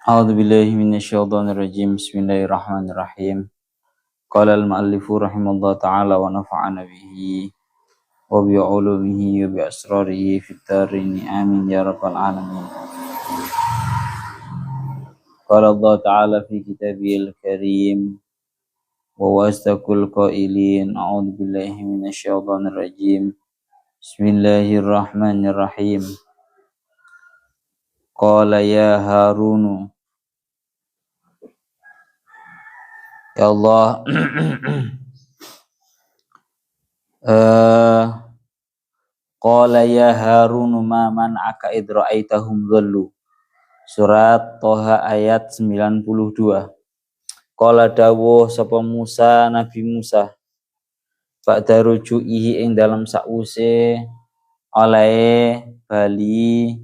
أعوذ بالله من الشيطان الرجيم بسم الله الرحمن الرحيم قال المؤلف رحمه الله تعالى ونفعنا به وبعلومه وبأسراره في الدارين آمين يا رب العالمين. قال الله تعالى في كتابه الكريم وهو أصدق القائلين أعوذ بالله من الشيطان الرجيم بسم الله الرحمن الرحيم قال يا هارون ya Allah Qala ya Harun ma man'aka id ra'aitahum dhallu. Surat Toha ayat 92. Qala dawuh sapa Musa Nabi Musa ba'da ruju'ihi ing dalam sause oleh bali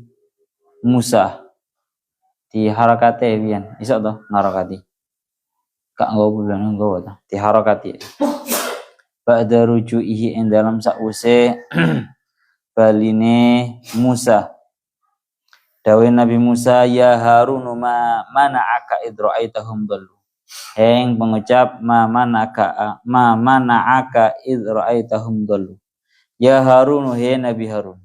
Musa di harakate pian iso to ngarakati kak nggo bulan nggo ta di harakati ba'da ruju'ihi ing dalam sause baline Musa dawe Nabi Musa ya Harun ma mana'aka id ra'aitahum dhallu heng pengucap ma mana'aka id ra'aitahum dhallu ya Harun he Nabi Harun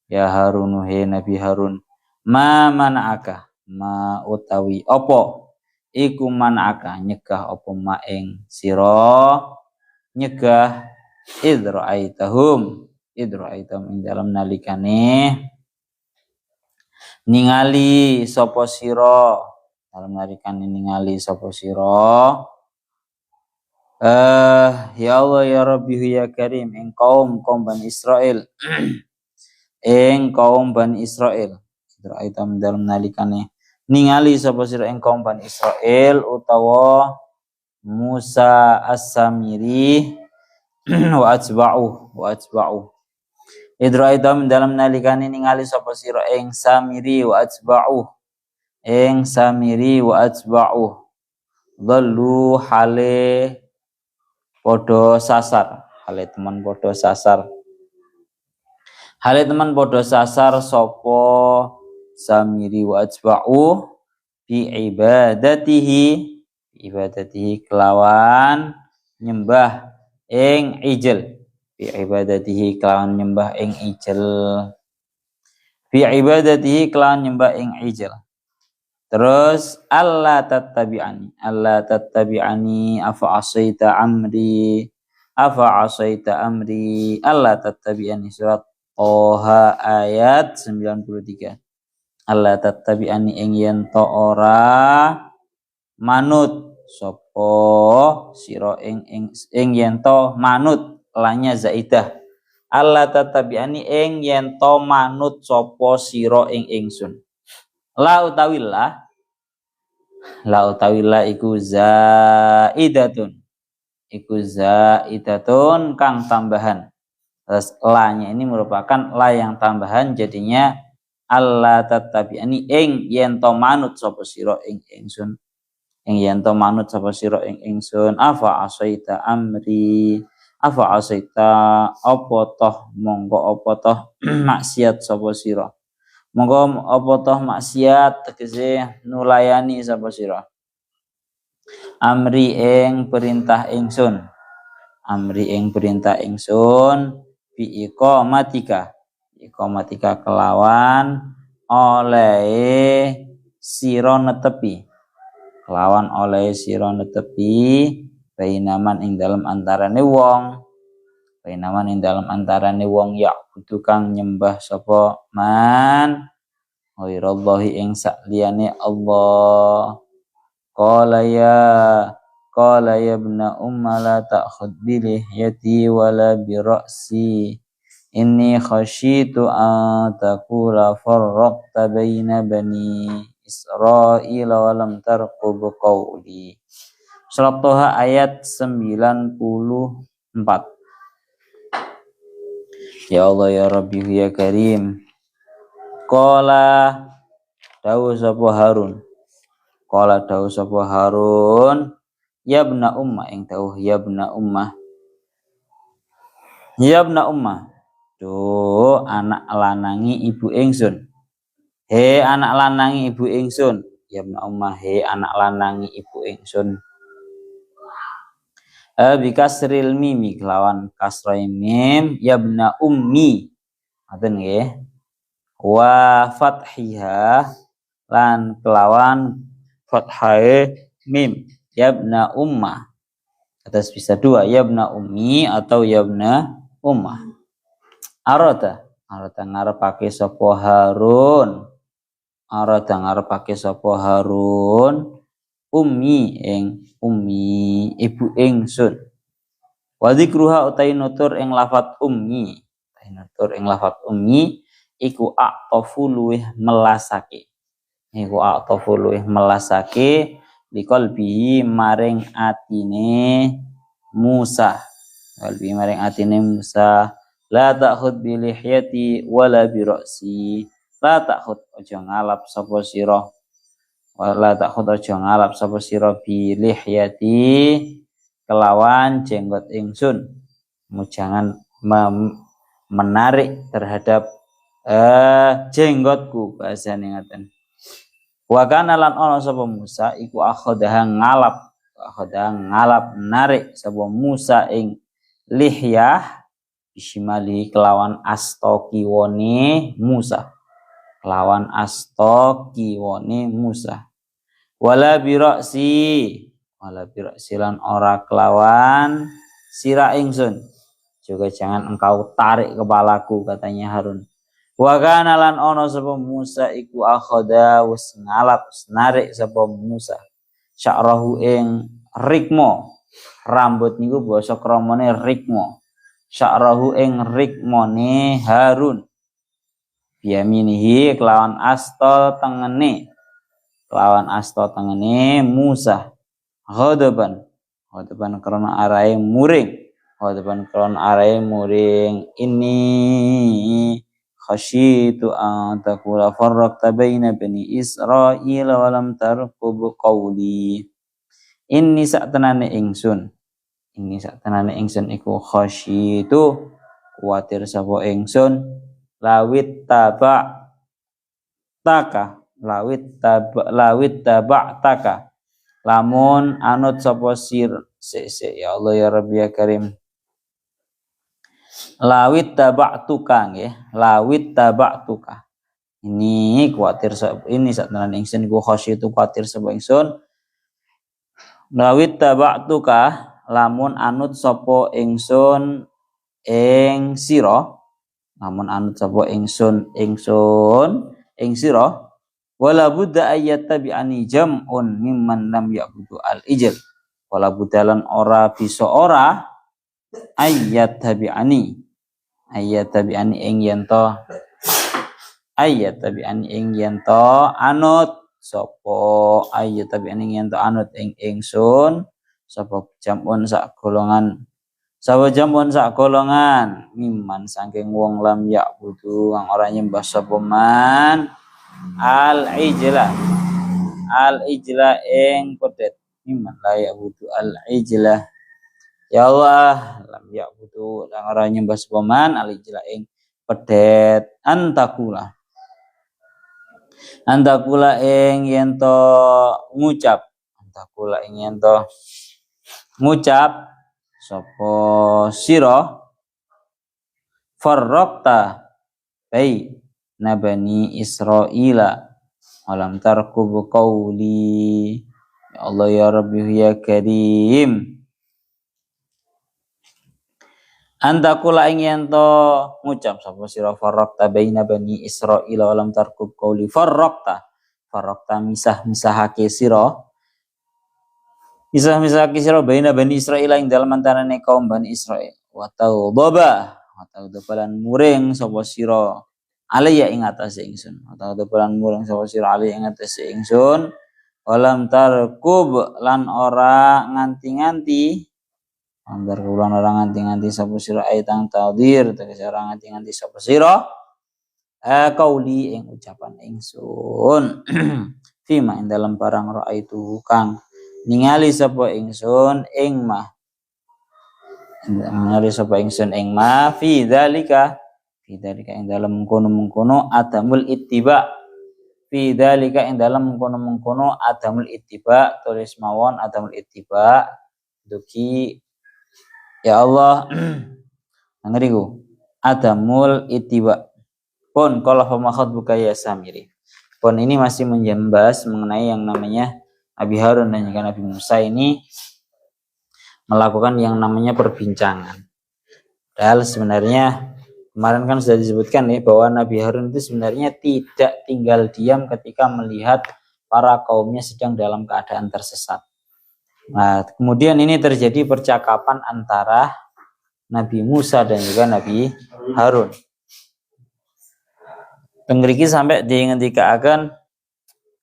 ya Harun he Nabi Harun ma mana'aka ma utawi opo iku mana'aka nyegah opo ma ing sira nyegah id ra'aitahum ing dalam nalikane ningali sapa sira dalam nalikane ningali sapa sira ya Allah ya Rabbi ya Karim ing kaum Bani Israel ing kaum Bani Israel ra'aitam dalam nalikane ningali sapa sira ing kaum Bani Israel utawa Musa As-Samiri wa atba'u Idraitam dalam nalikane ningali sapa sira ing Samiri wa atba'u dhallu hale padha sasar hale teman padha sasar sapa Samiri wa atba'u bi ibadatihi kelawan nyembah ing ijil bi ibadatihi kelawan nyembah ing ijil terus Allah tattabi'ani afa asaita amri Allah tattabi'ani surat Toha ayat 93 Allah tattabi'ani ing yen to ora manut sapa sira ing yen to manut lanya zaidah Allah tatabiani ing yen to manut sapa sira ing ingsun la utawillah iku zaidatun kang tambahan. Terus la-nya ini merupakan la yang tambahan jadinya Allah tatabiani ing yen to manut sapa sira ing ingsun ing yen to manut sapa sira ing ingsun afa asaita apa toh monggo apa toh maksiat sapa sira monggo apa toh maksiat tegese nulayani sapa sira amri ing perintah ingsun bi iqamatika kelawan oleh sira netepi bainaman ing dalam antarane wong ya tukang nyembah sapa man ghairallahi ing sakliyane Allah qala ya ibna umma la ta'khud bi lihyati wala bi ra'si inni khasyitu an taqula farraqta baina bani Israila wa lam tarqub qawli. Surat Toha ayat 94. Ya Allah ya Rabbi ya Karim. Qala dawuh sapa Harun ya ibna umma ing dawuh ya ibna umma do anak lanangi ibu ingsun he anak lanangi ibu ingsun yabna ummah he anak lanangi ibu ingsun. Bi kasril mimi kelawan kasrai mim yabna ummi ngoten nggih. Wa fathiha lan kelawan fathahe mim yabna ummah. Atas bisa dua, yabna ummi atau yabna ummah. Arada ngarepake sapa Harun. Arada ngarepake sapa Harun ummi ibu ingsun. Wa dzikruha utai nutur ing lafat ummi. Nutur ing lafat ummi iku aqtafu luweh melasake. Iku aqtafu luweh melasake liqalbihi maring atine Musa. Qalbi maring atine Musa. La ta'khud bi lihyati wala bi ra'si. La ta'khud aja ngalap sapa sira. Wala ta'khud aja ngalap sapa sira bi lihyati kelawan jenggot ingsun. Jangan menarik terhadap jenggotku bahasane ngaten. Wa kana lan ana sapa Musa iku akhodah ngalap narik sapa Musa ing lihyah bisimali kelawan asta kiwone Musa. Wala bira'si lan ora kelawan sira ingsun. Juga jangan engkau tarik kepalaku katanya Harun. Wa kana lan ana sapa Musa iku akhoda wis ngalap narik sapa Musa sya'rahu ing rikmo. Rambut niku basa kramane rikmo. Sya'rahu ing rikmone Harun. Biyaminihi kelawan asta tengene Musa. Ghadaban karena arahe muring. Ini khasyitu an taqula farraqta baina bani Israil wa lam tarqub qawli. Inni saktenane ingsun iku khasyitu kuwatir sapa ingsun lawit taba'taka lamun anut sapa ya Allah ya Rabbi ya Karim. Lawit taba'tuka. Ini kuatir ini saktenan ingsun iku khasyatu kuatir sapa ingsun. Lawit taba'tuka lamun anut sapa ingsun ing sira. Ing sira wala budda ayat tabi'ani jam'un mimman lam ya'budu al-ijl. Wala budalan ora bisa ora ayat tabi'ani ing yen to anut sapa ing ingsun sapa jamun sak golongan mimman saking wong lam ya'budu kang ora nyembah sapa man al-ijla ing pedet mimman la ya'budu al-ijla. Ya Allah, lam ya'budu lang ora nyembah sapa man al-ijla ing pedet antakula ing yen to ngucap sapa sira farraqta bani Israila alam tarkub qawli. Ya Allah ya Rabbi ya Karim. Antakula ing yen to ngucap sapa sira farraqta baina bani Israila walam tarkub qauli. Farraqta misahake sira baina bani Israila ing dalem antarane kaum Bani Israil. Wa tawdaba lan muring sapa sira alaya ing atase ingsun. Walam tarkub lan ora nganti-nganti sapa sira aitang taudir tegese ora nganti-nganti sapa sira qauli ing ucapan ingsun. Fima ing dalam barang raaitu kang ningali sapa ingsun ing ma fi dzalika ing dalam mengkono adamul ittiba fi dzalika ing dalam mengkono-mengkono adamul ittiba, tulis mawon adamul ittiba duki ya Allah ngeriku adamul ittiba pun kalau pemakhot buka ya Samiri pun ini masih membahas mengenai yang namanya Nabi Harun dan juga Nabi Musa ini melakukan yang namanya perbincangan. Padahal sebenarnya kemarin kan sudah disebutkan ya bahwa Nabi Harun itu sebenarnya tidak tinggal diam ketika melihat para kaumnya sedang dalam keadaan tersesat. Nah, kemudian ini terjadi percakapan antara Nabi Musa dan juga Nabi Harun. Tengriki sampai diingatkan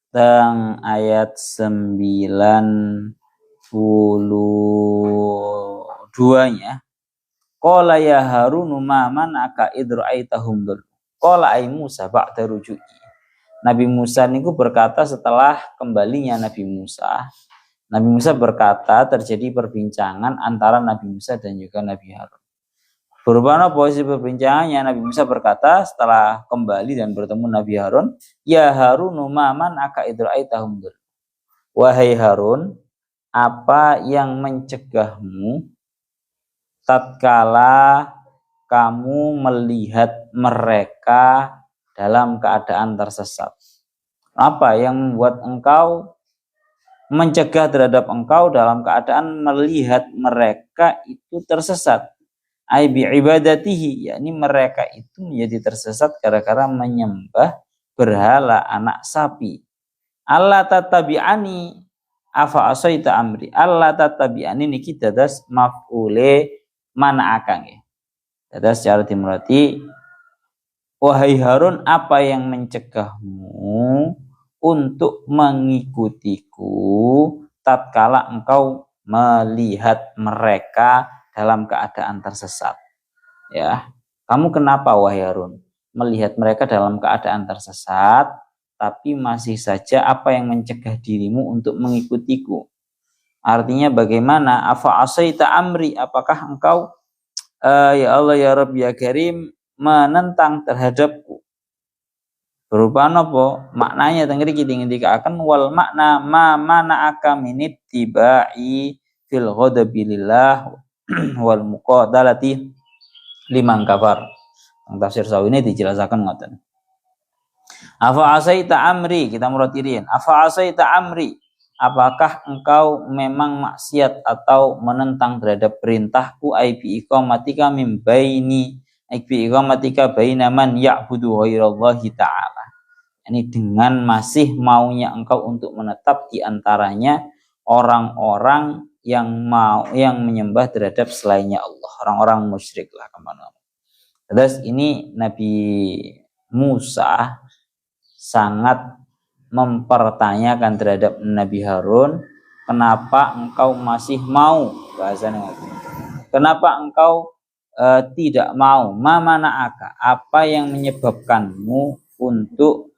teng ayat 92-nya. Qala ya Harun ma manaka idra'aitahum dul. Qala ay Musa ba'da ruju'i. Nabi Musa niku berkata setelah kembalinya Nabi Musa. Nabi Musa berkata terjadi perbincangan antara Nabi Musa dan juga Nabi Harun. Berubah posisi perbincangannya Nabi Musa berkata setelah kembali dan bertemu Nabi Harun, ya Harun ma manaka idra'aitahum dul. Wahai Harun, apa yang mencegahmu tatkala kamu melihat mereka dalam keadaan tersesat? Apa yang membuat engkau mencegah terhadap engkau dalam keadaan melihat mereka itu tersesat? Ai bi ibadatihi, yakni mereka itu menjadi tersesat gara-gara menyembah berhala anak sapi. Allah tatabi'ani afa asaita amri. Allah tatabi'ani niki dadas maf'ule mana akang ya. Dadas secara dimurati wahai Harun, apa yang mencegahmu untuk mengikutiku tatkala engkau melihat mereka dalam keadaan tersesat? Ya, kamu kenapa wahai Harun melihat mereka dalam keadaan tersesat, tapi masih saja apa yang mencegah dirimu untuk mengikutiku? Artinya bagaimana? Afa asaita amri, apakah engkau ya Allah ya Rabb ya Karim menentang terhadapku? Berupa apa? Maknanya tengeri kita akan wal makna ma mana'aka minit tibai fil ghadabilillah wal muqadalati liman kafar. Tafsir Sawi ini dijelaskan ngoten. Afa asaita amri, kita muratirin. Afa asaita amri, apakah engkau memang maksiat atau menentang terhadap perintahku aibi iqamatika min baini aibi iqamatika baina man ya'budu ghairallahi ta'ala. Ini dengan masih maunya engkau untuk menetap di antaranya orang-orang yang menyembah terhadap selainnya Allah, orang-orang musyrik lah kemana. Terus ini Nabi Musa sangat mempertanyakan terhadap Nabi Harun, kenapa engkau masih mau, bahasanya kenapa engkau tidak mau, mamanaaka, apa yang menyebabkanmu untuk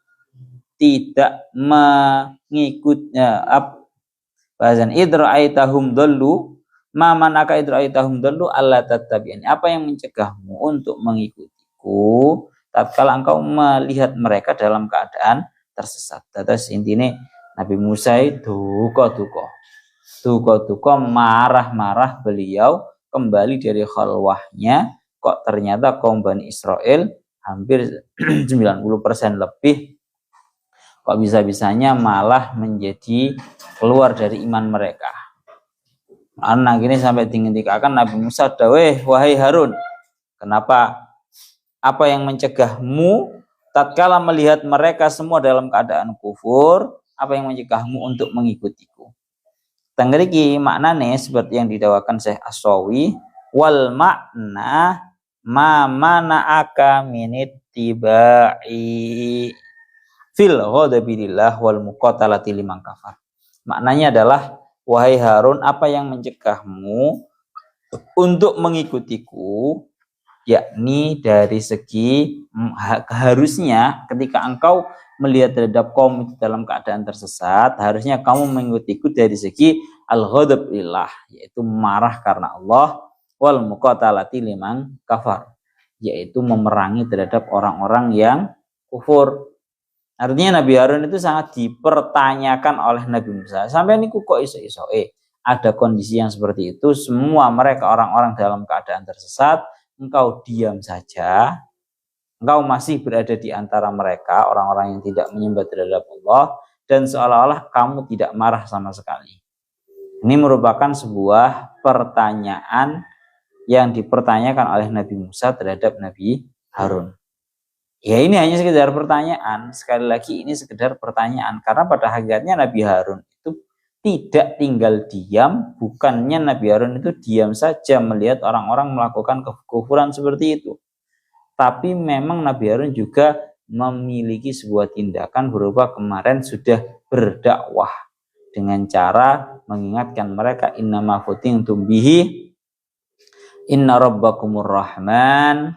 tidak mengikutnya, bahasan idra'aitahum dhallu ma manaka idra'aitahum dhallu alla tattabi'ani, apa yang mencegahmu untuk mengikutiku tatkala engkau melihat mereka dalam keadaan tersesat. Terus intinya Nabi Musa itu duka marah-marah beliau kembali dari khalwahnya, kok ternyata kaum Bani Israel hampir 90% lebih kok bisa-bisanya malah menjadi keluar dari iman mereka. Anak gini sampai dihentikan Nabi Musa, wahai Harun, kenapa? Apa yang mencegahmu tatkala melihat mereka semua dalam keadaan kufur? Apa yang mencegahmu untuk mengikutiku? Tenggeriki maknanya seperti yang didawakan Syekh As-Sawi, wal makna ma mana'aka minit tibai fil ghadabilillah wal muqatalati liman kafar. Maknanya adalah wahai Harun, apa yang mencegahmu untuk mengikutiku, yakni dari segi harusnya ketika engkau melihat terhadap kaum itu dalam keadaan tersesat, harusnya kamu mengikutiku dari segi al-ghadab lillah, yaitu marah karena Allah, wal muqatalati liman kafar, yaitu memerangi terhadap orang-orang yang kufur. Artinya Nabi Harun itu sangat dipertanyakan oleh Nabi Musa. Sampai niku kok iso-iso ada kondisi yang seperti itu, semua mereka orang-orang dalam keadaan tersesat, engkau diam saja, engkau masih berada di antara mereka, orang-orang yang tidak menyembah terhadap Allah, dan seolah-olah kamu tidak marah sama sekali. Ini merupakan sebuah pertanyaan yang dipertanyakan oleh Nabi Musa terhadap Nabi Harun. Ya ini hanya sekedar pertanyaan, sekali lagi ini sekedar pertanyaan, karena pada hakikatnya Nabi Harun itu tidak tinggal diam, bukannya Nabi Harun itu diam saja melihat orang-orang melakukan kekufuran seperti itu. Tapi memang Nabi Harun juga memiliki sebuah tindakan berupa kemarin sudah berdakwah dengan cara mengingatkan mereka innama futintum bihi inna rabbakumur rahman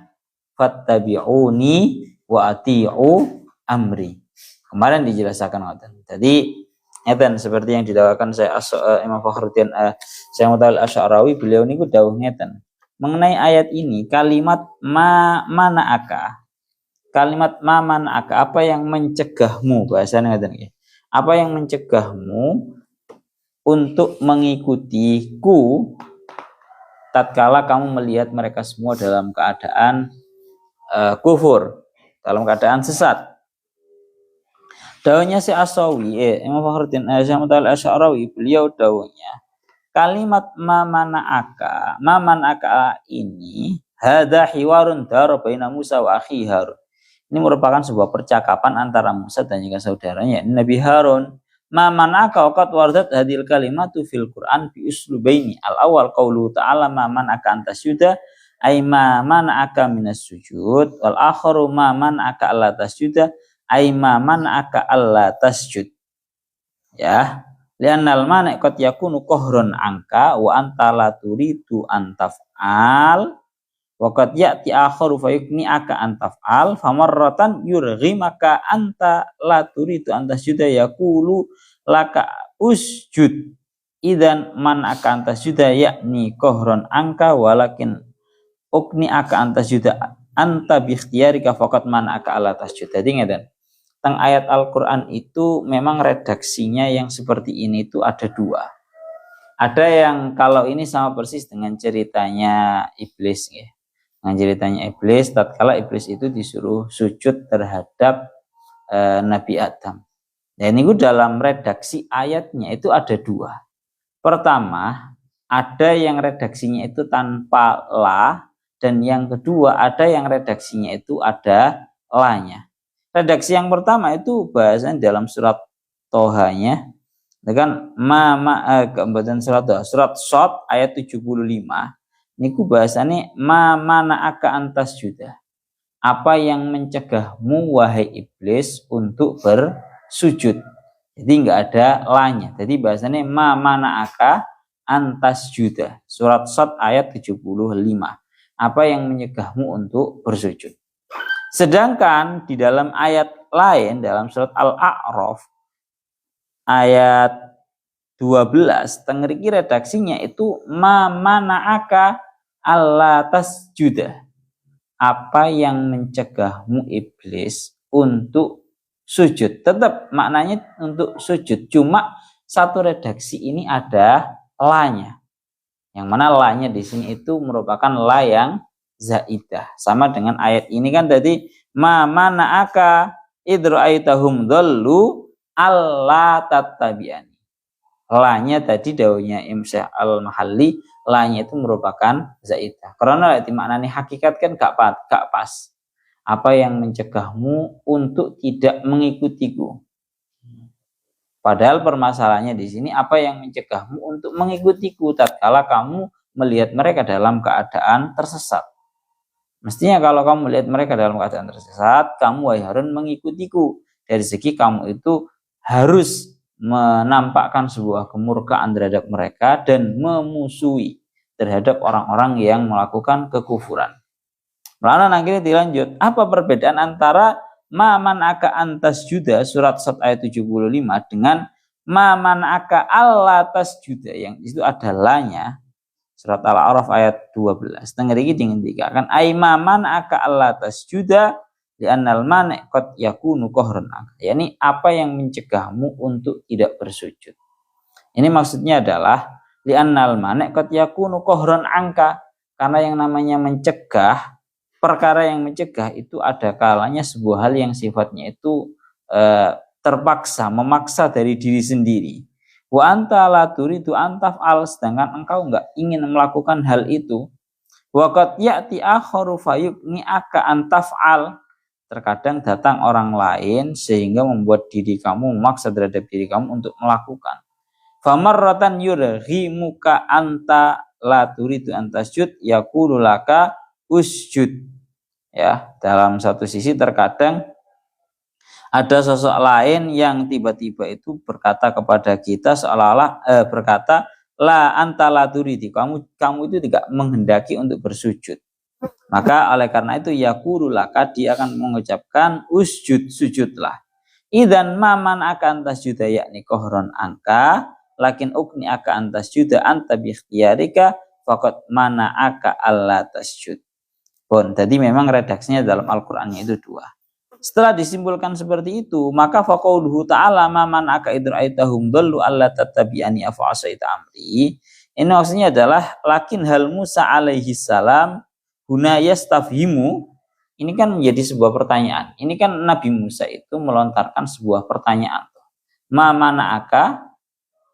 fattabi'uni wa ati'u amri. Kemarin dijelaskan ngoten. Jadi ngeten seperti yang didakwakan saya Imam Fakhruddin Syekh Mutawalli Asy'arawi, beliau niku dawuh ngeten. Mengenai ayat ini kalimat ma mana'aka. Kalimat ma mana'aka, apa yang mencegahmu, bahasanya ngeten nggih. Apa yang mencegahmu untuk mengikutiku tatkala kamu melihat mereka semua dalam keadaan kufur, dalam keadaan sesat. Dawuhnya si Asawi, Imam Fakhruddin Syekh Mutawalli Asy'arawi, beliau dawuhnya kalimat ma mana'aka ini hadza hiwarun dara baina Musa wa akhi Harun. Ini merupakan sebuah percakapan antara Musa dan juga saudaranya Nabi Harun. Ma mana'aka waqad waradat hadhil kalimatu fil Qur'an bi uslubaini. Al-awwal qaulu ta'ala ma mana'aka antasjuda ay ma mana'aka minas sujud, wal akharu ma mana'aka alla tasjuda ay ma mana'aka alla tasjud. Ya, li'annal mana' qad yakunu qahran anka wa anta la turidu an taf'al wa qad ya'ti akharu fayukni'aka an taf'al famarratan yurghimaka anta la turidu an tasjuda yaqulu laka usjud idzan man aka tasjuda yakni qahran anka walakin ukni'aka an tasjuda anta bi ikhtiyarika faqat man aka ala tasjud. Jadi ngeten. Tentang ayat Al-Qur'an itu memang redaksinya yang seperti ini itu ada dua. Ada yang kalau ini sama persis dengan ceritanya iblis ya. Dengan ceritanya iblis, tatkala iblis itu disuruh sujud terhadap Nabi Adam. Dan ini dalam redaksi ayatnya itu ada dua. Pertama, ada yang redaksinya itu tanpa la, dan yang kedua ada yang redaksinya itu ada la-nya. Redaksi yang pertama itu bahasanya dalam surat Tohanya, dengan kemudian surat Shad ayat 75. Niku bahasanya ma mana'aka antas juda. Apa yang mencegahmu wahai iblis untuk bersujud. Jadi enggak ada la-nya. Jadi bahasanya ma mana'aka antas juda. Surat Shad ayat 75. Apa yang mencegahmu untuk bersujud. Sedangkan di dalam ayat lain dalam surat Al-A'raf ayat 12 tengriki redaksinya itu ma mana'aka alla tasjuda. Apa yang mencegahmu iblis untuk sujud. Tetap maknanya untuk sujud. Cuma satu redaksi ini ada la-nya. Yang mana la-nya di sini itu merupakan la yang zaidah. Sama dengan ayat ini kan tadi ma mana'aka idra'aitahum dhallu alla tattabi'ani. La-nya tadi dawuhnya Imam Al-Mahalli, la-nya itu merupakan zaidah. Karena maknanya hakikat kan gak pas. Apa yang mencegahmu untuk tidak mengikutiku? Padahal permasalahannya di sini apa yang mencegahmu untuk mengikutiku tatkala kamu melihat mereka dalam keadaan tersesat. Mestinya kalau kamu melihat mereka dalam keadaan tersesat, kamu wahai Harun mengikutiku. Dari segi kamu itu harus menampakkan sebuah kemurkaan terhadap mereka dan memusuhi terhadap orang-orang yang melakukan kekufuran. Lalu akhirnya dilanjut, apa perbedaan antara ma man'aka antas juda surat Shad ayat 75 dengan ma man'aka alla tasjuda yang itu ada la-nya. Surat Al-A'raf ayat 12. Tengah iki dihentikan ai ma man'aka alla tasjuda li'annal mani' qad yakunu qahran anka. Yani apa yang mencegahmu untuk tidak bersujud. Ini maksudnya adalah li'annal mani' qad yakunu qahran anka, karena yang namanya mencegah, perkara yang mencegah itu ada kalanya sebuah hal yang sifatnya itu terpaksa, memaksa dari diri sendiri. Wa anta la turidu an taf'al, sedangkan engkau enggak ingin melakukan hal itu. Wa qad ya'ti akharu fayuqni'aka an taf'al, terkadang datang orang lain sehingga membuat diri kamu memaksa terhadap diri kamu untuk melakukan. Famarratan yurghimuka anta la turidu an tasjud yaqulu laka usjud. Ya, dalam satu sisi terkadang ada sosok lain yang tiba-tiba itu berkata kepada kita seolah-olah berkata la anta la turidi, kamu itu tidak menghendaki untuk bersujud. Maka oleh karena itu yaqulu laka, dia akan mengucapkan usjud, sujudlah. Idzan ma man akan tasjuda yakni qahron angka, lakin ukni akan tasjuda anta bi ikhtiyarika faqad mana aka alla tasjud. Bon, jadi memang redaksinya dalam Al-Qur'annya itu dua. Setelah disimpulkan seperti itu, maka faqauluhu ta'ala man aka idra'aitahum dhallu alla tattabi'ani afa'asaita amri. Ini maksudnya adalah lakin hal Musa alaihi salam huna yastafhimu. Ini kan menjadi sebuah pertanyaan. Ini kan Nabi Musa itu melontarkan sebuah pertanyaan. Ma mana'aka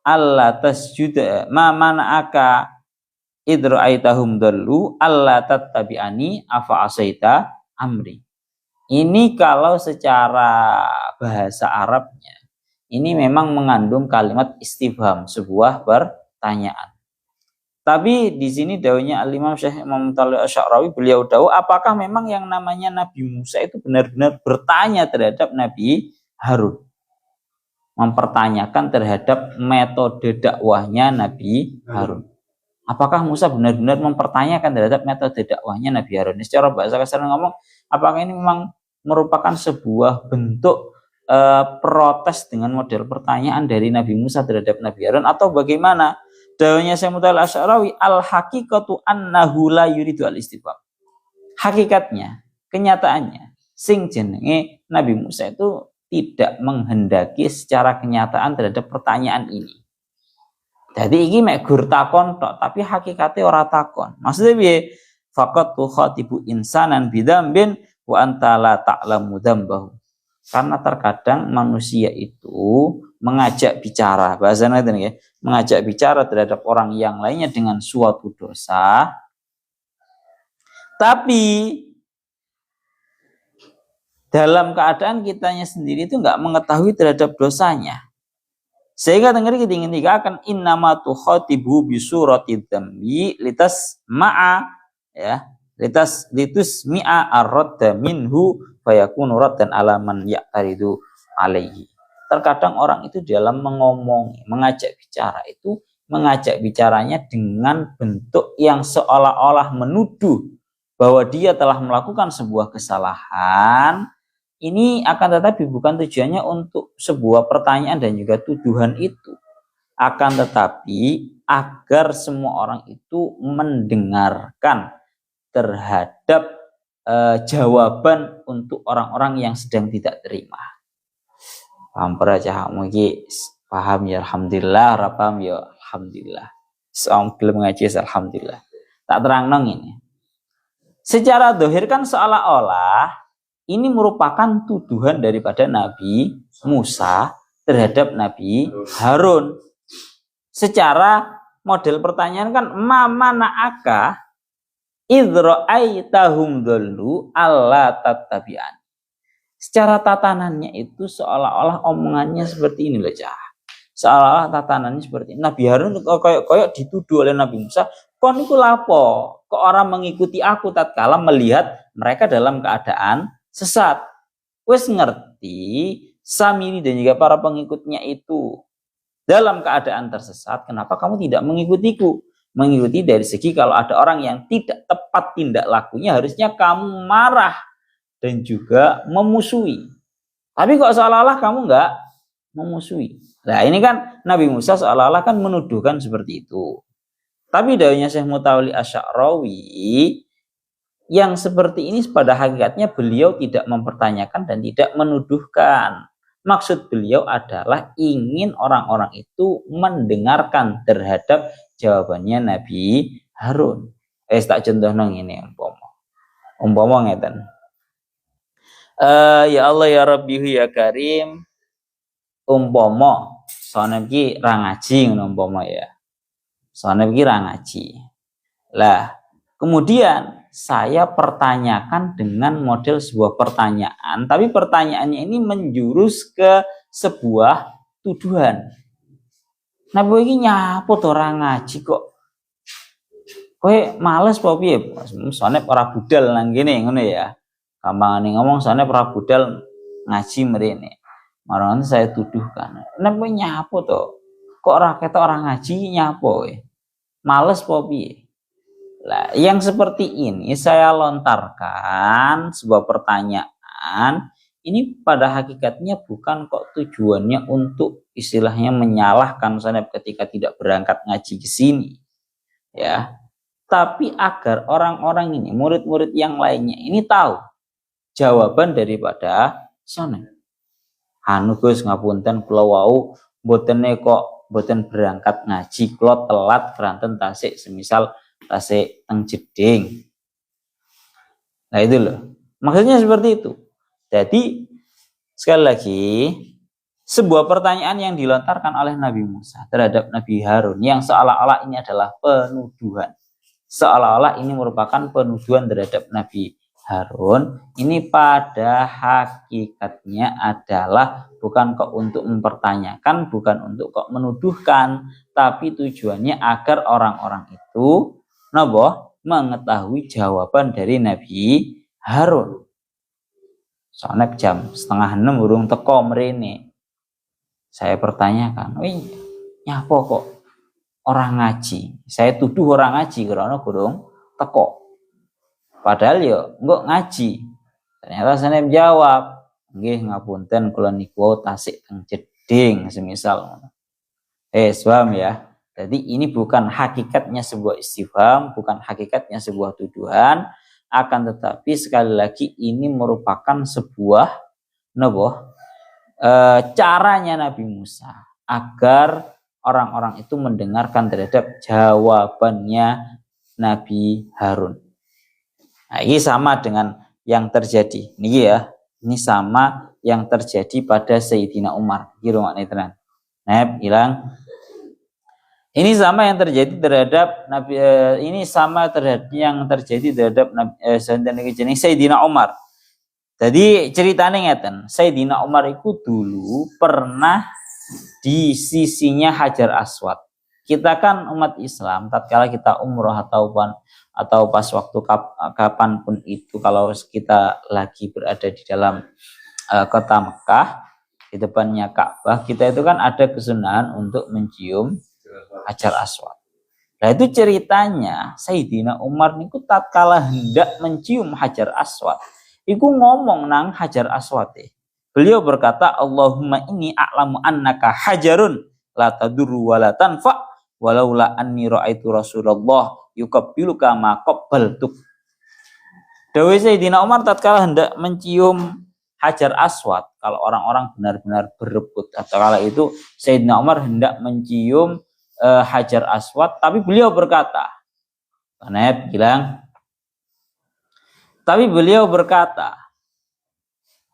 alla tasjuda, ma mana'aka idra'aitahum dhallu alla tattabi'ani afa'asaita amri. Ini kalau secara bahasa Arabnya, ini memang mengandung kalimat istifham, sebuah pertanyaan. Tapi di sini dawuhnya Al-Imam Syekh Imam Talib Asy-Sya'rawi, beliau dawuh, apakah memang yang namanya Nabi Musa itu benar-benar bertanya terhadap Nabi Harun? Mempertanyakan terhadap metode dakwahnya Nabi Harun. Apakah Musa benar-benar mempertanyakan terhadap metode dakwahnya Nabi Harun? Secara bahasa kasar ngomong, apakah ini memang merupakan sebuah bentuk protes dengan model pertanyaan dari Nabi Musa terhadap Nabi Harun, atau bagaimana? Dawuhnya Syekh Mutal Asy-Sya'rawi, al-haqiqatu annahu la yuridu al-istifham. Hakikatnya, kenyataannya, sing jenenge Nabi Musa itu tidak menghendaki secara kenyataan terhadap pertanyaan ini. Jadi ini mek gur takon tok, tapi hakikatnya ora takon. Maksudnya piye? Faqat tukhatibu insanan bidzambin wa anta la ta'lamu dzambahu. Karena terkadang manusia itu mengajak bicara, bahasanya itu ya, mengajak bicara terhadap orang yang lainnya dengan suatu dosa, tapi dalam keadaan kitanya sendiri itu nggak mengetahui terhadap dosanya. Sehingga dengar kita ingin akan innama tukhatibu bi surati dzambi litas ma'a, ya, litus mi'a ar-radda minhu fayakunu raddan ala man ya'taridu alaihi. Terkadang orang itu dalam mengomongi, mengajak bicara itu mengajak bicaranya dengan bentuk yang seolah-olah menuduh bahwa dia telah melakukan sebuah kesalahan. Ini akan tetapi bukan tujuannya untuk sebuah pertanyaan dan juga tuduhan itu. Akan tetapi agar semua orang itu mendengarkan terhadap jawaban untuk orang-orang yang sedang tidak terima. Paham aja mungkin paham ya alhamdulillah, rapam ya alhamdulillah. Soal belum ngaji alhamdulillah. Tak terang nong ini. Secara dohir kan seolah-olah ini merupakan tuduhan daripada Nabi Musa terhadap Nabi Harun. Secara model pertanyaan kan mamana'aka idra'aitahum dhallu alla tattabi'an. Secara tatanannya itu seolah-olah omongannya seperti ini loh, Cah. Seolah-olah tatanannya seperti ini. Nabi Harun koyok dituduh oleh Nabi Musa, kon iku lapo? Kok orang mengikuti aku tatkala melihat mereka dalam keadaan sesat? Wes ngerti Samiri dan juga para pengikutnya itu dalam keadaan tersesat, kenapa kamu tidak mengikutiku? Mengikuti dari segi kalau ada orang yang tidak tepat tindak lakunya, harusnya kamu marah dan juga memusuhi. Tapi kok seolah-olah kamu enggak memusuhi. Nah ini kan Nabi Musa seolah-olah kan menuduhkan seperti itu. Tapi dawuhnya Syekh Mutawalli Asy-Sya'rawi, yang seperti ini pada hakikatnya beliau tidak mempertanyakan dan tidak menuduhkan. Maksud beliau adalah ingin orang-orang itu mendengarkan terhadap jawabannya Nabi Harun. Tak contoh nang ini umpama ngeten. Ya Allah ya Rabbi ya Karim, umpama soalnya iki ra ngaji ngono umpama ya. Soalnya iki ra ngaji. Lah, kemudian saya pertanyakan dengan model sebuah pertanyaan, tapi pertanyaannya ini menjurus ke sebuah tuduhan. Nah, kowe iki nyapo to ora ngaji kok? Kowe males apa piye? Soalnya ora budal nang kene ngono ya. Gampangane ngomong soalnya ora budal ngaji mrene. Marane saya tuduhkan. Nah, kowe nyapo to? Kok ora ketok ora ngaji nyapo kowe? Males apa piye? Lah, yang seperti ini saya lontarkan sebuah pertanyaan. Ini pada hakikatnya bukan kok tujuannya untuk istilahnya menyalahkan Sanep ketika tidak berangkat ngaji ke sini. Ya. Tapi agar orang-orang ini, murid-murid yang lainnya ini tahu jawaban daripada Sanep. Anu Gus ngapunten kula wau mbotene kok mboten berangkat ngaji, kula telat keranten tasik semisal tasik teng jeding. Nah itu loh. Maksudnya seperti itu. Jadi sekali lagi sebuah pertanyaan yang dilontarkan oleh Nabi Musa terhadap Nabi Harun yang seolah-olah ini adalah penuduhan. Seolah-olah ini merupakan penuduhan terhadap Nabi Harun. Ini pada hakikatnya adalah bukan kok untuk mempertanyakan, bukan untuk kok menuduhkan, tapi tujuannya agar orang-orang itu mengetahui jawaban dari Nabi Harun. Soalnya jam 5:30 urung teko mrene. Saya pertanyakan, "Wih, nyapa kok orang ngaji?" Saya tuduh orang ngaji karena gurung teko. Padahal ya enggak ngaji. Ternyata saya jawab, "Nggih ngapunten kula niku tasik teng jeding," semisal. Paham ya? Jadi ini bukan hakikatnya sebuah istifham, bukan hakikatnya sebuah tuduhan, akan tetapi sekali lagi ini merupakan sebuah caranya Nabi Musa agar orang-orang itu mendengarkan terhadap jawabannya Nabi Harun. Nah, ini sama dengan yang terjadi. Niki ya, ini sama yang terjadi pada Sayyidina Umar. Iki rungokne tenan. Hilang. Ini sama yang terjadi terhadap Nabi ini sama terhadap yang terjadi terhadap Sayyidina Umar. Jadi ceritanya ngeten, Sayyidina Umar itu dulu pernah di sisinya Hajar Aswad. Kita kan umat Islam, tatkala kita umroh atau pas waktu kapanpun itu, kalau kita lagi berada di dalam kota Mekah, di depannya Ka'bah, kita itu kan ada kesunahan untuk mencium Hajar Aswad. Nah itu ceritanya Sayyidina Umar niku tatkala hendak mencium Hajar Aswad, iku ngomong nang Hajar Aswad. Beliau berkata, Allahumma inni a'lamu annaka hajarun la tadurru wa la tanfa walaula anni ra'aitu Rasulullah yuqabbiluka ma qabbaltuk. Dawe Sayyidina Umar tatkala hendak mencium Hajar Aswad, kalau orang-orang benar-benar berebut atau kala itu Sayyidina Umar hendak mencium Hajar Aswad, tapi beliau berkata,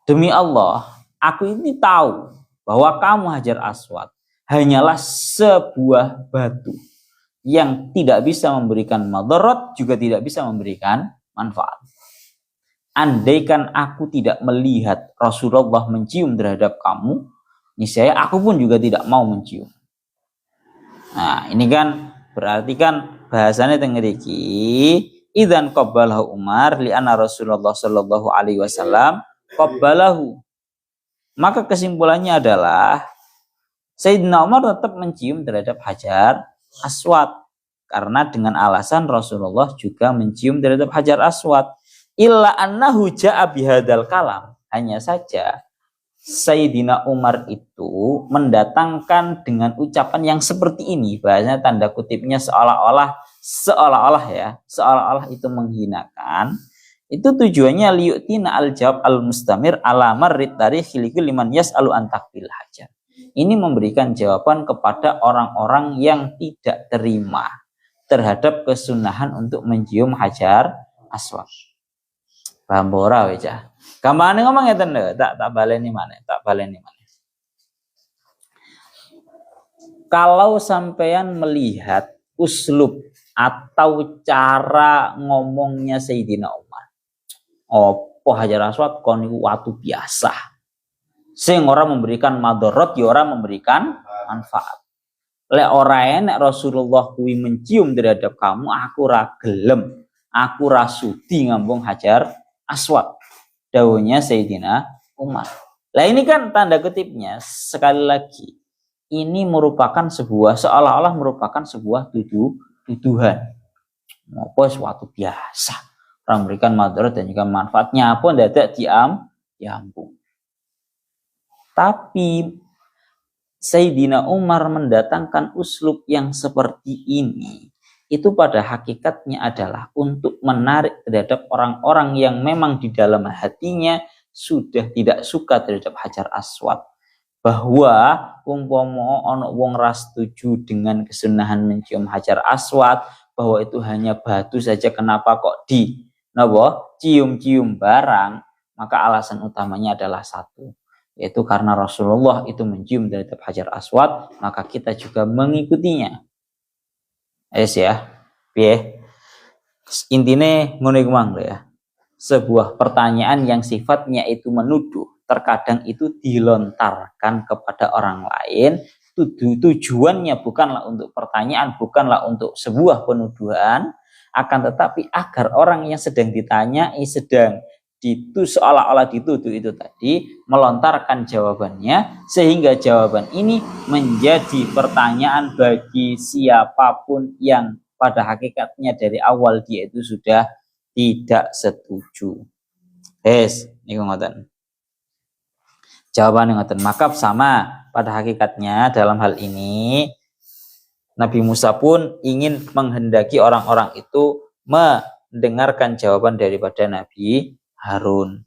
demi Allah, aku ini tahu bahwa kamu Hajar Aswad hanyalah sebuah batu yang tidak bisa memberikan madarat, juga tidak bisa memberikan manfaat. Andaikan aku tidak melihat Rasulullah mencium terhadap kamu, niscaya aku pun juga tidak mau mencium. Nah, ini kan berarti kan bahasanya tengeriki idzan qabbalahu Umar li anna Rasulullah sallallahu alaihi wasallam qabbalahu. Maka kesimpulannya adalah Sayyidina Umar tetap mencium terhadap Hajar Aswad karena dengan alasan Rasulullah juga mencium terhadap Hajar Aswad. Illa annahu ja'a bihadzal kalam. Hanya saja Sayyidina Umar itu mendatangkan dengan ucapan yang seperti ini, bahasanya tanda kutipnya seolah-olah itu menghinakan, Itu tujuannya liyutina al-jawab al-mustamir ala marrid tarikh liman yas'alu an takbil hajar. Ini memberikan jawaban kepada orang-orang yang tidak terima terhadap kesunahan untuk mencium hajar aswad. Paham ora wecah? Gampangane ngomong ngeten lho, tak baleni maneh. Kalau sampean melihat uslub atau cara ngomongnya Sayyidina Umar, opo hajar aswad kon niku watu biasa. Sing ora memberikan madharat ya ora memberikan manfaat. Lek ora enek Rasulullah kuwi mencium terhadap kamu, aku ora gelem, aku ora sudi ngambung hajar aswad. Dawuhnya Sayyidina Umar. Lah ini kan tanda kutipnya sekali lagi ini merupakan seolah-olah merupakan sebuah tuduhan. Apa suatu biasa. Orang memberikan madarat dan juga manfaatnya pun dadak diambung. Tapi Sayyidina Umar mendatangkan uslub yang seperti ini itu pada hakikatnya adalah untuk menarik terhadap orang-orang yang memang di dalam hatinya sudah tidak suka terhadap hajar aswad, bahwa umpama ana wong ra setuju dengan kesunahan mencium hajar aswad, bahwa itu hanya batu saja, kenapa kok cium-cium barang, maka alasan utamanya adalah satu, yaitu karena Rasulullah itu mencium terhadap hajar aswad, maka kita juga mengikutinya. Ya, piye? Intine ngono iku mang ya. Sebuah pertanyaan yang sifatnya itu menuduh, terkadang itu dilontarkan kepada orang lain, tujuannya bukanlah untuk pertanyaan, bukanlah untuk sebuah penuduhan, akan tetapi agar orang yang sedang ditanyai, sedang seolah-olah dituduh itu tadi melontarkan jawabannya, sehingga jawaban ini menjadi pertanyaan bagi siapapun yang pada hakikatnya dari awal dia itu sudah tidak setuju. Niku ngoten. Jawaban ngoten. Maka sama pada hakikatnya dalam hal ini Nabi Musa pun ingin menghendaki orang-orang itu mendengarkan jawaban daripada Nabi Harun.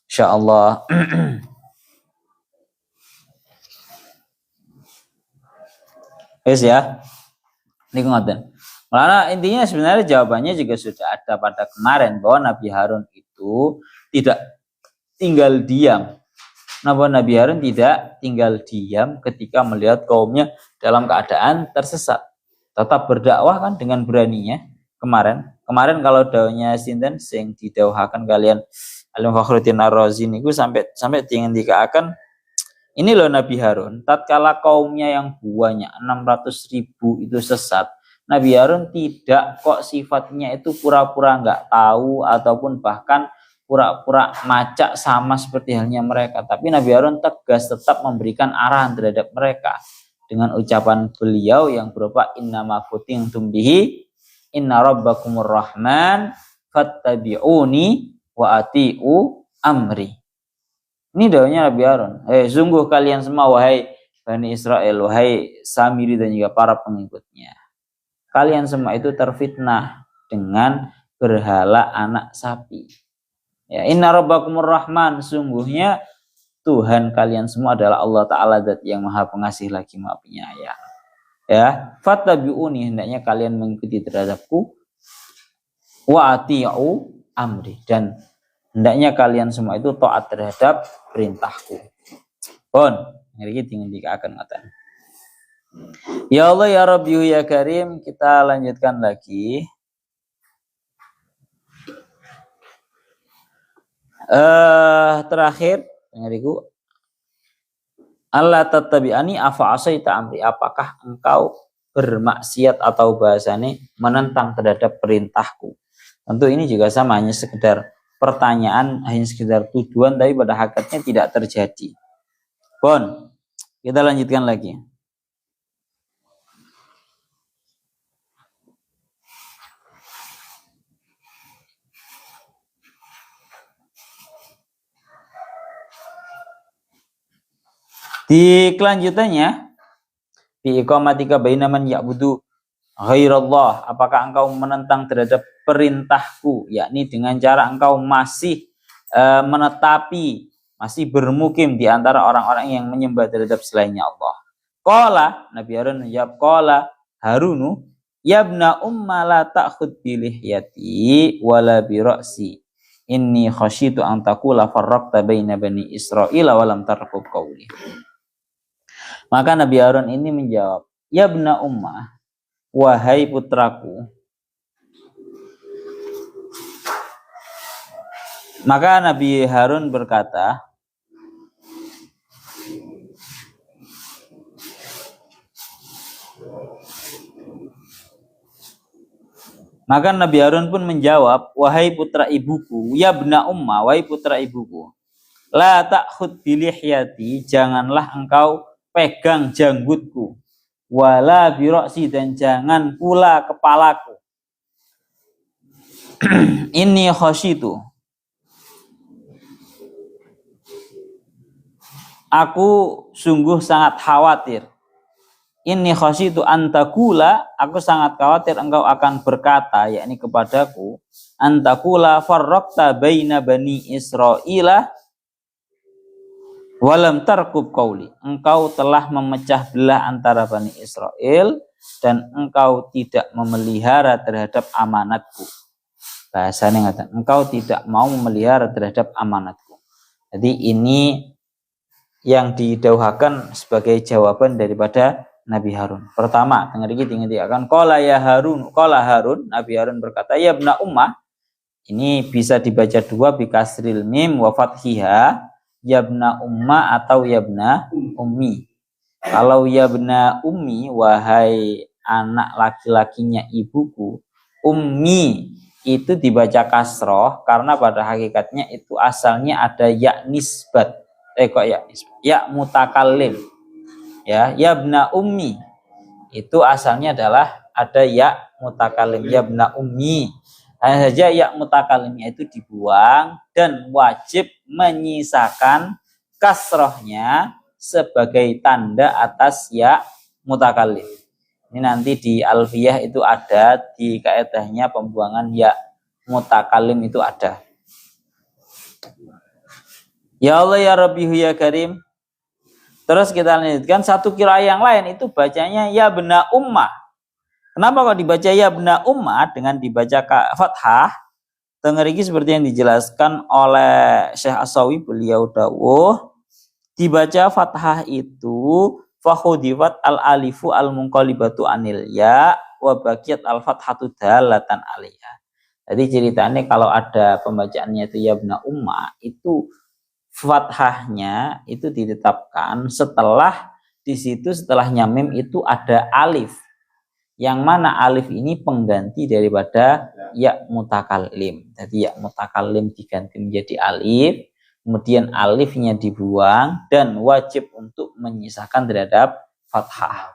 Insyaallah. Ya. Niku ngoten. Karena intinya sebenarnya jawabannya juga sudah ada pada kemarin, bahwa Nabi Harun itu tidak tinggal diam. Nabi Harun tidak tinggal diam ketika melihat kaumnya dalam keadaan tersesat. Tetap berdakwah kan dengan beraninya. Kemarin kalau daunnya sinten sing didawuhaken kalian Alim Fakhruddin Ar-Razi niku sampai dikatakan ini loh Nabi Harun, tatkala kaumnya yang banyak 600.000 itu sesat, Nabi Harun tidak kok sifatnya itu pura-pura nggak tahu ataupun bahkan pura-pura macak sama seperti halnya mereka. Tapi Nabi Harun tegas tetap memberikan arahan terhadap mereka dengan ucapan beliau yang berupa innama futintum bihi inna rabbakumur rahman fattabi'uni wa ati'u amri. Ini doanya Nabi Harun. Sungguh kalian semua wahai Bani Israel, wahai Samiri dan juga para pengikutnya, kalian semua itu terfitnah dengan berhala anak sapi. Ya, inna rabbakumur rahman, sungguhnya Tuhan kalian semua adalah Allah Ta'ala, Zat yang maha pengasih lagi maha penyayang. Ya, fattabi'uni, hendaknya kalian mengikuti terhadapku, wa ati'u amri, dan hendaknya kalian semua itu taat terhadap perintahku. Pun, hari ini tinggal dikatakan ngatain. Ya Allah ya Rabbi ya Karim, kita lanjutkan lagi. Terakhir, dengeriku. Allah tattabi'ani afa asaita amri, apakah engkau bermaksiat atau bahasanya menentang terhadap perintahku. Tentu ini juga sama, hanya sekedar pertanyaan, hanya sekedar tuduhan, tapi pada hakikatnya tidak terjadi. Pun, kita lanjutkan lagi. Di kelanjutannya, fi iqamatika baina man ya'budu Ghairallah, apakah engkau menentang terhadap perintahku, yakni dengan cara engkau masih menetapi, masih bermukim di antara orang-orang yang menyembah terhadap selainnya Allah. Qala, Nabi Harun menjawab, qala Harunu, yabna umma la ta'khud bi lihyati wala bi ra'si. Inni khasyitu an taqula farraqta baina bani Israila wa lam tarqub qawli. Maka Nabi Harun ini menjawab, yabna ummah, wahai putraku. Maka Nabi Harun berkata, maka Nabi Harun pun menjawab, wahai putra ibuku, yabna umma, wahai putra ibuku, la ta'khud bilihyati, janganlah engkau pegang janggutku, wala biroksi, dan jangan pula kepalaku. Ini khasyitu, aku sungguh sangat khawatir. Inni khasyitu antakula, aku sangat khawatir engkau akan berkata, yakni kepadaku, antakula farraqta baina bani Israila walam tarqub qauli. Engkau telah memecah belah antara Bani Israel dan engkau tidak memelihara terhadap amanatku. Bahasanya ngatakan, engkau tidak mau memelihara terhadap amanatku. Jadi ini yang didauhakan sebagai jawaban daripada Nabi Harun. Pertama, dengar akan qala ya Harun, qala Harun, Nabi Harun berkata, ya ibna ummah. Ini bisa dibaca dua, bi kasril mim wa fathiha, yabna umma atau yabna ummi. Kalau yabna ummi, wahai anak laki-lakinya ibuku, ummi itu dibaca kasroh karena pada hakikatnya itu asalnya ada ya nisbat. Ya mutakallim. Ya, yabna ummi itu asalnya adalah ada ya mutakallim, yabna ummi. Hanya saja ya mutakallimnya itu dibuang dan wajib menyisakan kasrohnya sebagai tanda atas ya mutakallim. Ini nanti di alfiyah itu ada, di kaedahnya pembuangan ya mutakallim itu ada. Ya Allah ya Rabbi ya Karim. Terus kita lanjutkan satu kira yang lain itu bacanya ya bena ummah. Kenapa kok dibaca ya bena ummah dengan dibaca fathah? Tengeriki seperti yang dijelaskan oleh Syekh As-Sawi, beliau dawuh dibaca fathah itu fakhudifat al-alifu al-munqalibatu anil ya wa baqiyat al-fathatu dalatan alaiha. Jadi ceritanya kalau ada pembacaannya itu ya bena ummah itu fathahnya itu ditetapkan setelah di situ setelahnya mim itu ada alif, yang mana alif ini pengganti daripada ya mutakallim. Jadi ya mutakallim diganti menjadi alif, kemudian alifnya dibuang dan wajib untuk menyisakan terhadap fathah.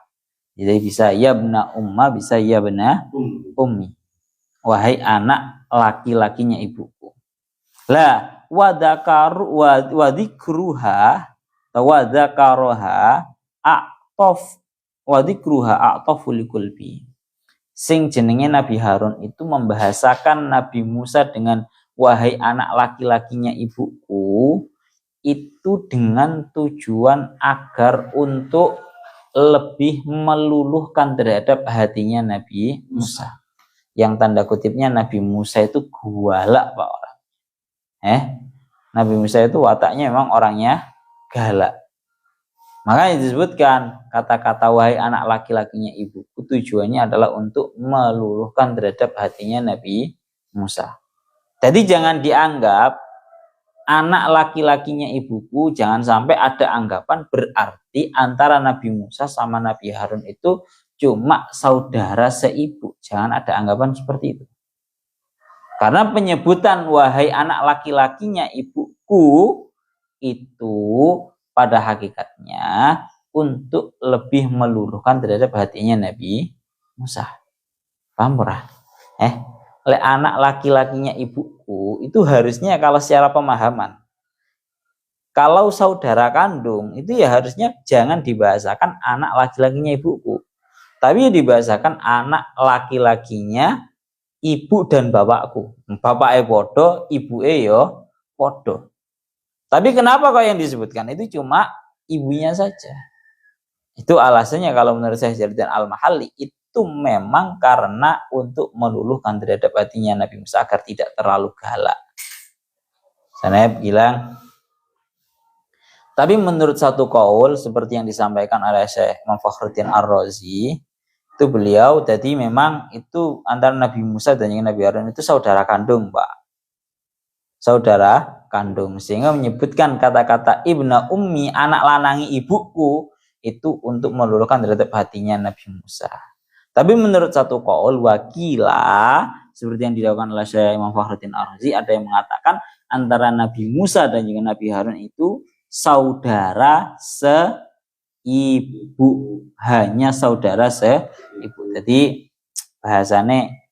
Jadi bisa ya bena umma, bisa ya bena ummi, wahai anak laki-lakinya ibuku. Lah wadakaru wadikruha wadakaroha a'tof wadikruha a'tofu likulbi. Sing jenenge Nabi Harun itu membahasakan Nabi Musa dengan wahai anak laki-lakinya ibuku itu dengan tujuan agar untuk lebih meluluhkan terhadap hatinya Nabi Musa. Yang tanda kutipnya Nabi Musa itu galak Pak orang. Nabi Musa itu wataknya memang orangnya galak. Makanya disebutkan kata-kata wahai anak laki-lakinya ibuku tujuannya adalah untuk meluluhkan terhadap hatinya Nabi Musa. Jadi jangan dianggap anak laki-lakinya ibuku, jangan sampai ada anggapan berarti antara Nabi Musa sama Nabi Harun itu cuma saudara seibu. Jangan ada anggapan seperti itu. Karena penyebutan wahai anak laki-lakinya ibuku itu pada hakikatnya untuk lebih meluluhkan terhadap hatinya Nabi Musa. Paham ora? Oleh anak laki-lakinya ibuku itu harusnya kalau secara pemahaman. Kalau saudara kandung itu ya harusnya jangan dibahasakan anak laki-lakinya ibuku. Tapi dibahasakan anak laki-lakinya ibu dan bapakku. Bapaknya podo, ibunya yo podo. Tapi kenapa kok yang disebutkan itu cuma ibunya saja? Itu alasannya kalau menurut saya Jalaluddin Al-Mahalli itu memang karena untuk meluluhkan terhadap hatinya Nabi Musa agar tidak terlalu galak. Saya bilang, tapi menurut satu kaul seperti yang disampaikan oleh Syekh Imam Fakhruddin Ar-Razi, itu beliau jadi memang itu antara Nabi Musa dan Nabi Harun itu saudara kandung, Pak. Saudara kandung, sehingga menyebutkan kata-kata ibna ummi, anak lanangi ibuku, itu untuk meluluhkan terhadap hatinya Nabi Musa. Tapi menurut satu kaul wakilah seperti yang dilakukan oleh Syekh Imam Fakhruddin Ar-Razi, ada yang mengatakan antara Nabi Musa dan juga Nabi Harun itu saudara seibu, hanya saudara seibu. Jadi bahasane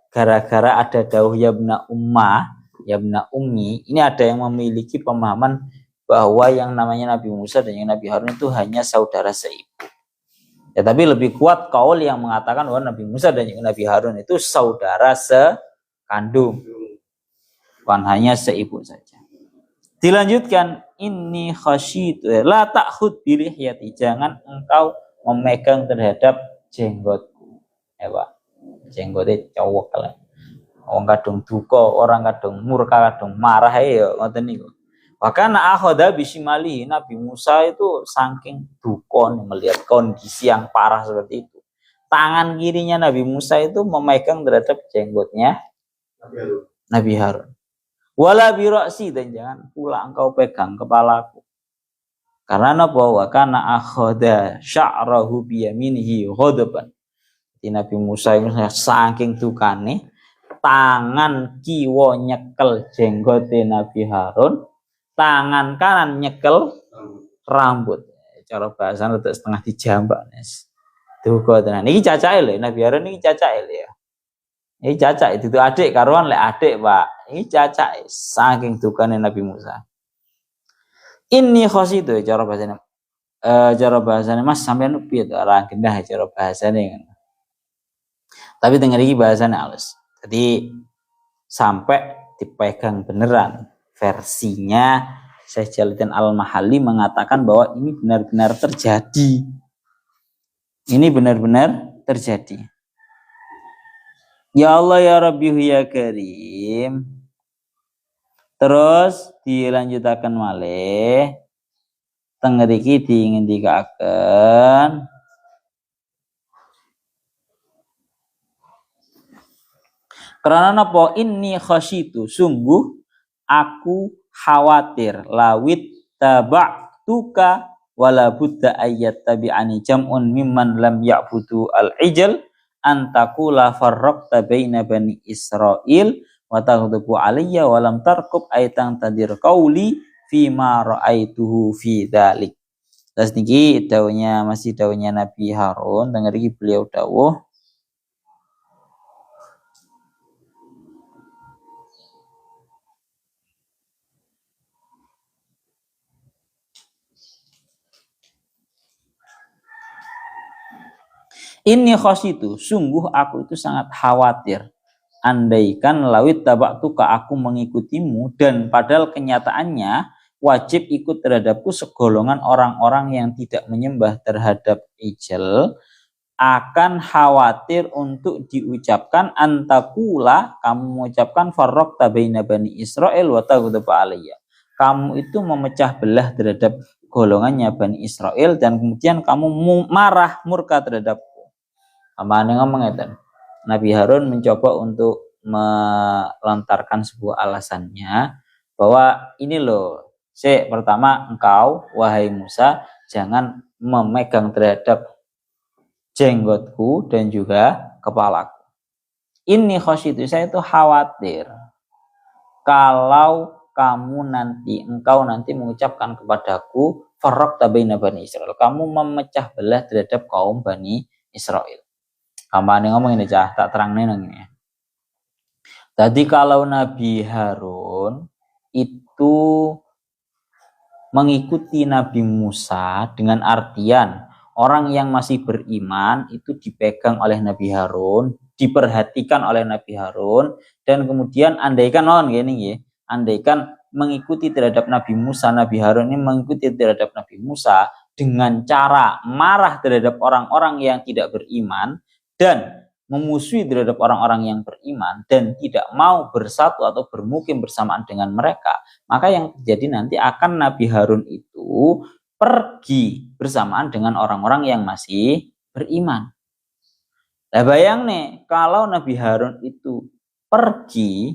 gara-gara ada dawuh yabna ummah, yabna ummi, ini ada yang memiliki pemahaman bahwa yang namanya Nabi Musa dan yang Nabi Harun itu hanya saudara seibu. Ya, tapi lebih kuat kaul yang mengatakan bahwa Nabi Musa dan Nabi Harun itu saudara sekandung, bukan hanya seibu saja. Dilanjutkan, ini khasyitu la ta'khud bilihyati, jangan engkau memegang terhadap jenggotku. Ya, Pak. Jenggotnya cowok lah. Orang kadung duka, orang kadung murka, kadung marah ya ngoten niku. Bahkan akhoda bisimali, Nabi Musa itu saking duka melihat kondisi yang parah seperti itu. Tangan kirinya Nabi Musa itu memegang terhadap jenggotnya Nabi Harun. Wala biroksi, dan jangan pula engkau pegang kepalaku. Karena napa? Wa kana akhoda sya'rahu biyaminihi ghadaban. Nabi Musa itu saking dukane tangan kiwa nyekel jenggote Nabi Harun, tangan kanan nyekel rambut. Cara bahasa itu setengah dijambak. Duka tenan. Iki cacake lho, Nabi Harun iki cacake lho ya. Iki cacak itu adik karuan lek adik, Pak. Iki cacak saking dukane Nabi Musa. Ini khos itu cara bahasanya. Cara bahasanya Mas sampean piye to ora gendah cara bahasanya. Tapi dengar iki bahasanya halus. Jadi sampai dipegang beneran versinya Syekh Jalaluddin Al-Mahalli mengatakan bahwa ini benar-benar terjadi. Ini benar-benar terjadi. Ya Allah ya Rabbi ya Karim. Terus dilanjutakan malih. Teng mriki diingendikaken karena napa inni khasyitu, sungguh aku khawatir lawit taba'tuka wala budda ayyat tabi'ani jam'un mimman lam ya'budu al-ijal antakula farraqta baina bani Israil wa taghdabu alayya wa lam tarqub aitan tadir qauli fi ma ra'aituhu fi dzalik. Terus niki dawuhnya masih dawuhnya Nabi Harun, denger iki beliau dawuh ini khasyitu, sungguh aku itu sangat khawatir. Andaikan lawit tabaktuka, aku mengikutimu, dan padahal kenyataannya wajib ikut terhadapku segolongan orang-orang yang tidak menyembah terhadap ijal, akan khawatir untuk diucapkan antakula, kamu mengucapkan farraqta baina bani Israil wa taghdaba alayya. Kamu itu memecah belah terhadap golongannya Bani Israel dan kemudian kamu marah murka terhadapku. Amane ngomong ngeten. Nabi Harun mencoba untuk melontarkan sebuah alasannya bahwa ini loh, pertama engkau wahai Musa jangan memegang terhadap jenggotku dan juga kepalaku. Ini khasyitu, saya itu khawatir kalau engkau nanti mengucapkan kepadaku farraqta baina bani Israil, kamu memecah belah terhadap kaum Bani Israil. Kampanye ngomong ini cah, tak terang neneng ini. Tadi kalau Nabi Harun itu mengikuti Nabi Musa dengan artian orang yang masih beriman itu dipegang oleh Nabi Harun, diperhatikan oleh Nabi Harun, dan kemudian andaikan andaikan mengikuti terhadap Nabi Musa, Nabi Harun ini mengikuti terhadap Nabi Musa dengan cara marah terhadap orang-orang yang tidak beriman dan memusuhi terhadap orang-orang yang beriman dan tidak mau bersatu atau bermukim bersamaan dengan mereka, maka yang terjadi nanti akan Nabi Harun itu pergi bersamaan dengan orang-orang yang masih beriman. Nah bayang nih, kalau Nabi Harun itu pergi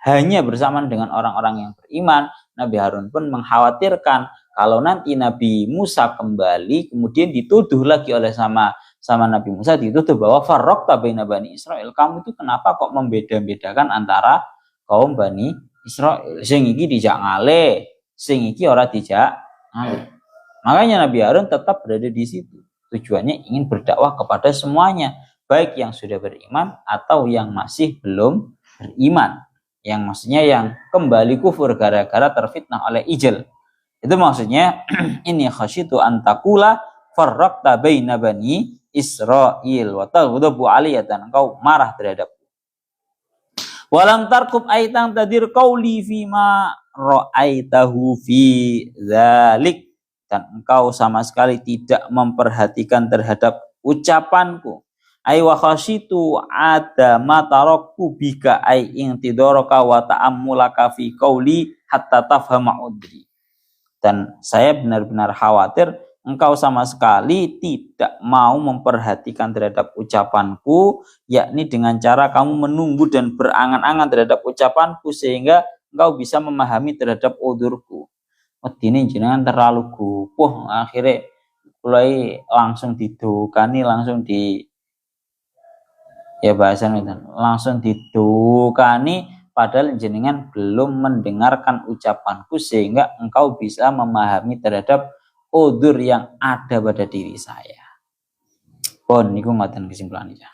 hanya bersamaan dengan orang-orang yang beriman, Nabi Harun pun mengkhawatirkan kalau nanti Nabi Musa kembali kemudian dituduh lagi oleh sama Nabi Musa, dituduh bahwa farraqta baina Bani Israil, kamu itu kenapa kok membeda-bedakan antara kaum Bani Israil, sing iki dijak ngale, sing iki ora dijak ngale. Makanya Nabi Harun tetap berada di situ. Tujuannya ingin berdakwah kepada semuanya, baik yang sudah beriman atau yang masih belum beriman. Yang maksudnya yang kembali kufur gara-gara terfitnah oleh ijil. Itu maksudnya ini khasyitu antakula farraqta baina Bani Israil wa taghdabu aliyah, dan engkau marah terhadapku. Walam tarkub aitang tadir qauli fima ra'aitahu fi dzalik, dan engkau sama sekali tidak memperhatikan terhadap ucapanku. Ai wa khasyitu adama tarakku bika ai intidaraka wa ta'ammulaka fi qauli hatta tafhama udri. Dan saya benar-benar khawatir engkau sama sekali tidak mau memperhatikan terhadap ucapanku, yakni dengan cara kamu menunggu dan berangan-angan terhadap ucapanku sehingga engkau bisa memahami terhadap udurku. Ini jenengan terlalu gupuh, akhirnya mulai langsung didukani, langsung didukani, padahal jenengan belum mendengarkan ucapanku sehingga engkau bisa memahami terhadap udur yang ada pada diri saya. Pun niku ngoten kesimpulannya.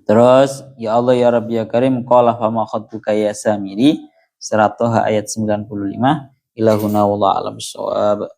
Terus ya Allah ya Rabbi ya Karim qala fa ma khatbuka ya Samiri, surat Thaha ayat 95. Ilahuna wallahu a'lam bissawab.